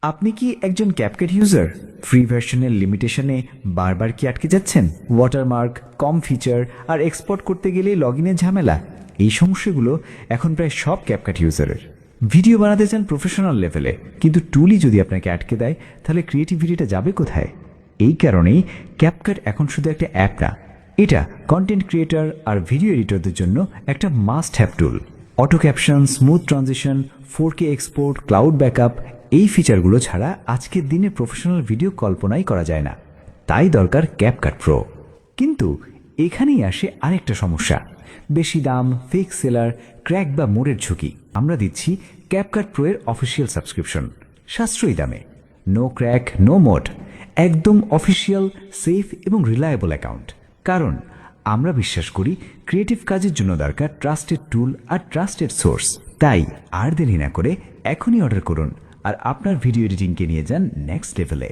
আপনি কি একজন ক্যাপকাট ইউজার? ফ্রি ভার্সনের লিমিটেশনে বারবার কি আটকে যাচ্ছেন? ওয়াটারমার্ক, কম ফিচার আর এক্সপোর্ট করতে গেলে লগইনের ঝামেলা। এই সমস্যাগুলো এখন প্রায় সব ক্যাপকাট ইউজারের। ভিডিও বানাতে চান প্রফেশনাল লেভেলে, কিন্তু টুলই যদি আপনাকে আটকে দেয়, তাহলে ক্রিয়েটিভিটিটা যাবে কোথায়? এই কারণেই ক্যাপকাট এখন শুধু একটা অ্যাপ না, এটা কন্টেন্ট ক্রিয়েটর আর ভিডিও এডিটরদের জন্য একটা must have tool. Auto caption, smooth transition, 4K export, cloud backup, এই ফিচারগুলো ছাড়া আজকের দিনে প্রফেশনাল ভিডিও কল্পনাই করা যায় না। তাই দরকার ক্যাপকাট প্রো। কিন্তু এখানেই আসে আরেকটা সমস্যা, বেশি দাম, ফেক সেলার, ক্র্যাক বা মোড়ের ঝুঁকি। আমরা দিচ্ছি ক্যাপকাট প্রো এর অফিসিয়াল সাবস্ক্রিপশন, সাশ্রয়ী দামে, নো ক্র্যাক, নো মোড, একদম অফিসিয়াল, সেফ এবং রিলায়েবল অ্যাকাউন্ট। কারণ আমরা বিশ্বাস করি ক্রিয়েটিভ কাজের জন্য দরকার ট্রাস্টেড টুল আর ট্রাস্টেড সোর্স। তাই আর দেরি না করে এখনই অর্ডার করুন আর আপনার ভিডিও এডিটিংকে নিয়ে যান নেক্সট লেভেলে।